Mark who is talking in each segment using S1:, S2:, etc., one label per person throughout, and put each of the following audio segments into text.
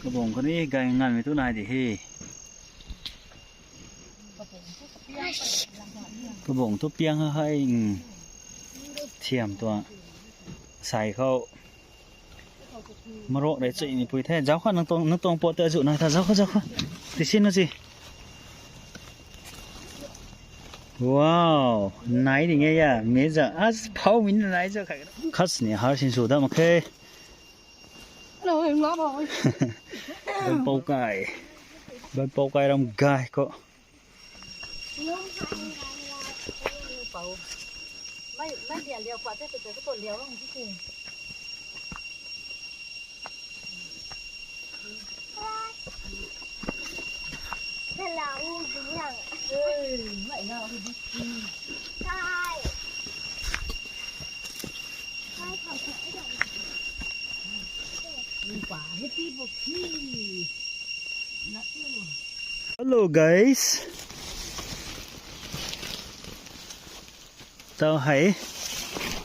S1: กระบงคนนี้กายงานไม่ทุนายดิเฮกระบงทุบเปียงให้เทียมตัวใส่เข้ามะโรได้จินี่ปุยแท้เจ้าข้านังตรงปวดเตอจุนะถ้าเจ้าข้าติชินนะสิว้าวไหนดิไงยะเมจ่าอ่ะเผามินไหนเจ้าใครคัสเนี่ยหาสินสุดโอเค
S2: เราเองรับเอา
S1: บันโปไก่รำไก่ก็
S2: ไม่เลี้ยวกว่าจะเจอก็ตัวเลี้ยวของพี่คุณ
S3: ถ้าเราดูอย่าง
S2: ไม่เราคือดิ
S3: ใช่ใช่เขาใช้อย่าง
S2: นี้กว่าให้พี่บอกพี่นักอยู่
S1: Hello guys เจ้าให้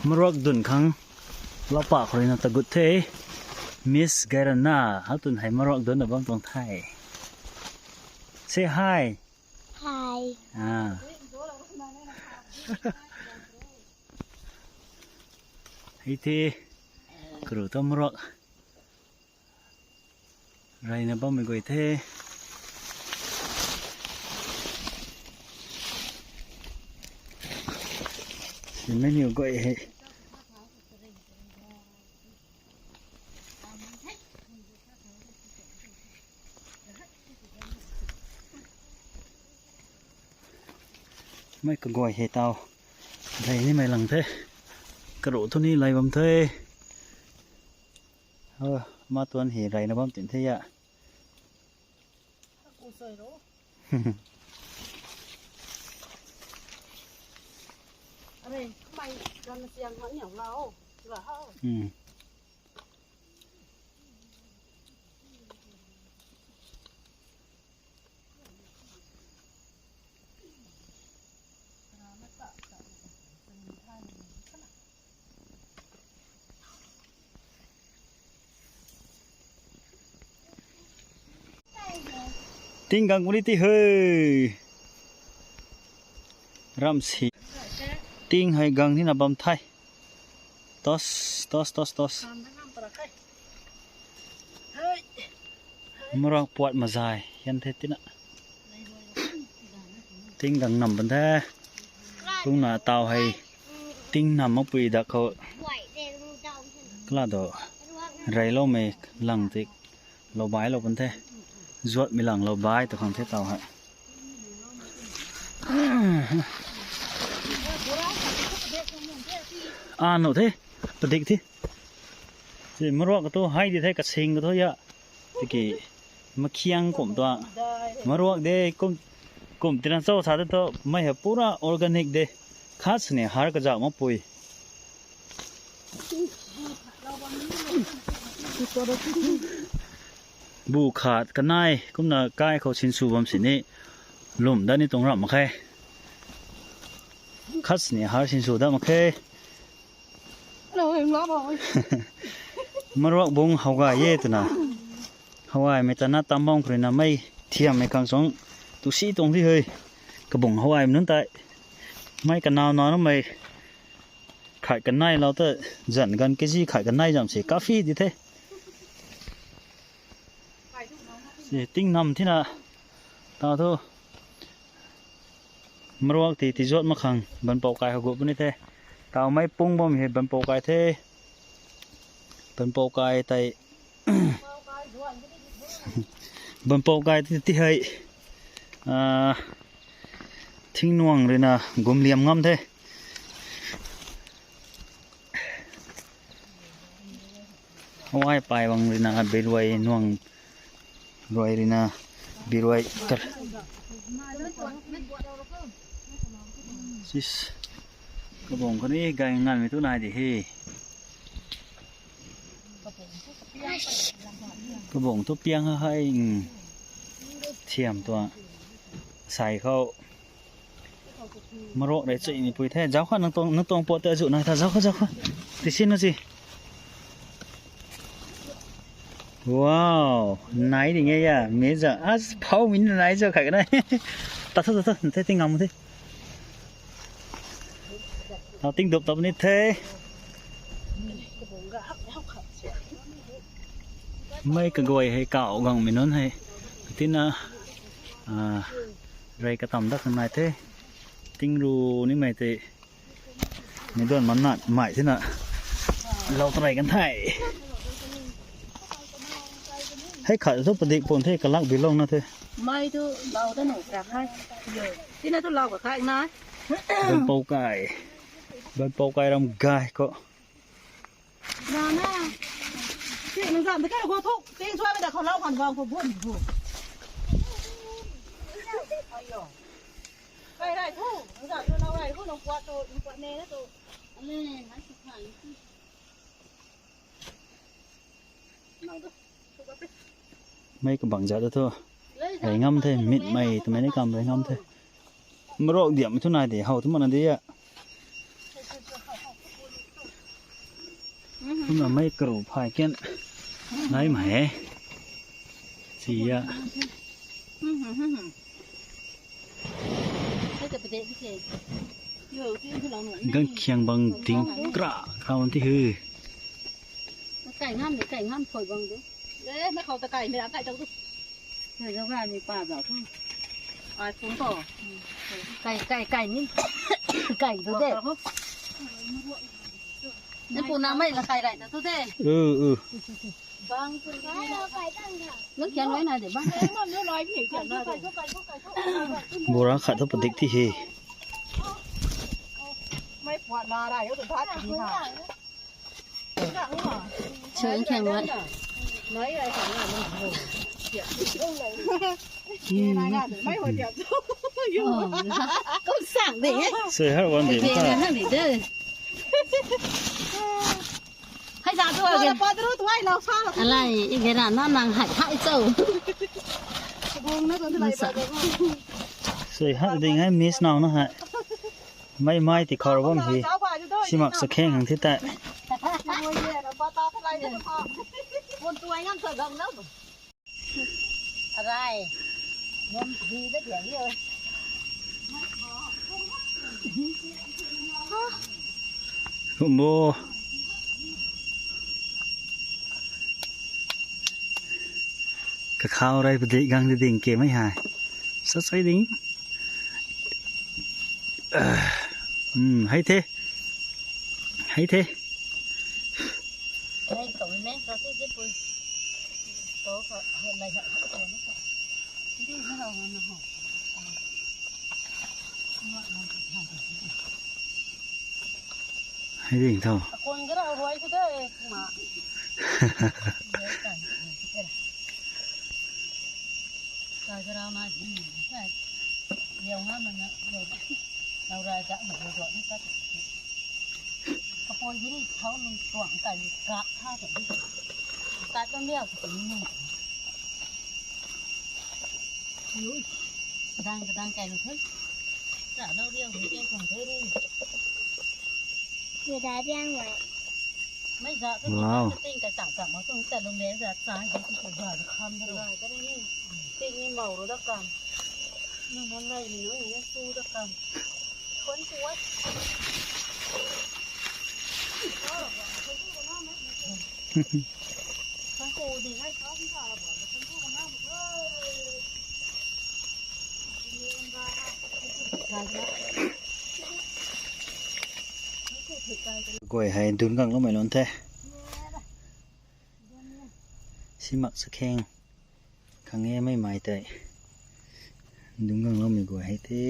S1: มารอกดุนคังเราปากเลยนะตะกุดเทมิสไกราน่าเขาตุนให้มารอกดุนนะบ้างตรงไทย Say hi
S3: Hi
S1: ให้ทีกรูต้มมารอกไรนะบ้างไม่ก่อยเทไม่เหนียวก็เอไม่ก็ก่อยเฮตาวไรนี่ไม่หลังเทกระโดดทุนี้ไรบำเทมาตัวนี้ไรนะบ้างติดเทีย
S2: อะไรทำไมกันเสียงมันอย่างเราเหรอ
S1: ติงกังกุลิติเฮรำสีติงให้กังที่นับบำไทยตอสมรอกปวดมาใจยันเทตินะติงกังนำบันแท้ลุงหน้าเตาให้ติงนำมาปุยดักเขากล้าดอไรเราไม่หลังติกเราบายเราบันแท้จวดมีหลังเราบายแต่ของเทเตาฮะหนูเท่ประดิษฐ์ที่สิมารวกกับตัวให้ดีเท่กับสิงกับตัวยะตะกี้มาเคียงกลุ่มตัวมารวกเด้กลุ่มที่นั่นโซ่สาธิตตัวไม่เหรอปูระออร์แกนิกเด้คัสเนี่ยหากระจามาปุยบูขาดกันนายกุมน่ะใกล้เขาชินสูบมสินี่ลุ่มด้านนี้ตรงรับมาแค่คัสเนี่ยหาชินสูได้มาแค่
S2: เราเองรับเอา
S1: มารวกบงเฮากายเย่ตัวน่ะเฮากายไม่ตาหน้าตามบ้องครินะไม่เทียมไม่กังสงตุสีตรงที่เฮยกระบงเฮากายมันนั่นแต่ไม่กันนาวนอนไม่ขายกันนายเราแต่จันกันกี่จีขายกันนายจำสิกาแฟดิเท่ติ้งนำที่น่ะตาโตมารวกที่จวดมาขังบันปอกายเขากุบนี่เท่ตาไม่ปุ้งบ่มีเหตุบันปอกายเท่บันปอกายแต่บันปอกายที่ให้ทิ้งน่วงเลยนะกุมเหลี่ยมงำเท่เอาไว้ไปวังเลยนะเบรวยน่วงรวยเลยนะเบรวยกัดซิสกระบงคนนี้กายงานไม่ทุนายดิเฮกระบงทุบเปียงให้เทียมตัวใส่เข้ามะโรได้จินี่ปุยแท้เจ้าข้านังตรงปวดเตอจุนะถ้าเจ้าข้าติชินนะสิ Wow, nãy thì nghe à, mấy giờ à phao mình nãy giờ khai cái này. Ta thôi, thế tinh ngầm thế. Nó tinh đục tập như thế. Mấy cái gồi hay cạo gần mình nón hay. Tin rồi cái tầm đất này thế. Tinh ru ní mày thì mình đoán món nặng mãi thế nào. Lâu tayกันไทยให้ขาดทุกประดิษฐ์ปนเทกลักบิลงนะเธอ
S2: ไม่ทุเราต้องหนูกลับให้ที่นั่นทุเรากับใครนะ
S1: bên bầu cải làm gai có
S2: นาหน้าที่มันสั่นไปแค่หัวทุกที่ช่วยไปแต่เขาเล่าผ่านวางผมพูดถูกไปได้ทุกมันสั่นตัวเราได้ทุกลงกวาดตัวลงกวาดเน่แล้วตัวอันนี้นะสุดท้าย
S1: mấy cái bằng giá đó thôi phải ngâm thôi mịn mày tụi mấy cái cầm phải ngâm thôi mà độ điểm chỗ này để hầu thứ mà đi ạ nhưng mà mấy cầu phải kiện đấy mà hé gì ạ găng khiêng bằng tiếng cả không thì hư
S2: ไก่ห้ามหรือไก่ห้ามถอยบังดูเด้ไม่เขาตะไก่ไม่ได้ไก่จังตุ๊กไก่เจ้าบ้านมีป่าแบบทุ่งฟุ้งต่อไก่นี่ไก่ตัวเด็กนี่ปูน้ำไม่ละไก่ไรแต่ตัวเด็กบางคนก็นึกเขียนไว้หน่อยเดี๋ยวบ้างมันเนื้อลอยพี่เขียนหน่อย
S1: โบราณขาดทุกประดิษฐ์ที่เฮ
S2: ไม่พอดนาได้ก็สุดท้ายดีค่ะเชิญแข่งไว้น้อยอะไรสองงานมันโหเจ็บไม่หัวเจ็บอยู่ก็สั่งดิ
S1: เสียให้วันเดียวกัน
S2: ให้จ่าตัวกันปอตัวตัวเราชอบอะไรอีกขนาดนั้นนางหายหายเจ้าบุ้งนะตัวอะไร
S1: เสียให้ดิ่งให้มิสน้องนะฮะไม่ติดคอร์บอมฮีชิมักสักแข้งหังที่แต่
S2: อะไรเงินดีได้เดี๋ยวนี้เลย
S1: โบกะข้าวอะไรประดิษฐ์กังดิ่งเกมไม่หายสักไซดิ่งให้เท
S2: ให้ตรงนี้เขาที่จะปุยโตเขาเห็นอะไรจะตัวนี้ที่ไม่เอาเงินหอบ
S1: ให้ดิ่งเท่า
S2: คนก็เอาไว้ก็ได้มาใส่กระดาษมาใช่เดี๋ยวงั้นมันนะเดี๋ยวเรารายจะหมดเลยก่อนนี่ก็กระโปรงยี่เขาลงกล่องไก่กระท่าแบบนี้กระต้องเลี้ยวถึงนี่ยุ้ยกระด้างไก่หนูเฮ้ยจะเราเลี้ยวถึงแก้ของเธอดู
S3: อยู่ได้เพียงไว้
S2: ไม่จะต้องติ้งกระจับกลับมาต้องแต่โรงเรียนจะตายที่สุดยอดคำเลยก็ได้นี่ติ้งนี่เมาหรือตะกันนั่งนั่นไรนี่น้อยอย่างนี้สู้ตะกันคนกวดคนกูดีให้เขาพี่สาวบอกว่าคนกูกันน้าหมดเลย
S1: กล้วยให้ดุนกังแล้วไม่ล้นแท้ชิมักสักแข้งครั้งนี้ไม่หมายแต่ดุนกังแล้วมีกล้วยให้เท้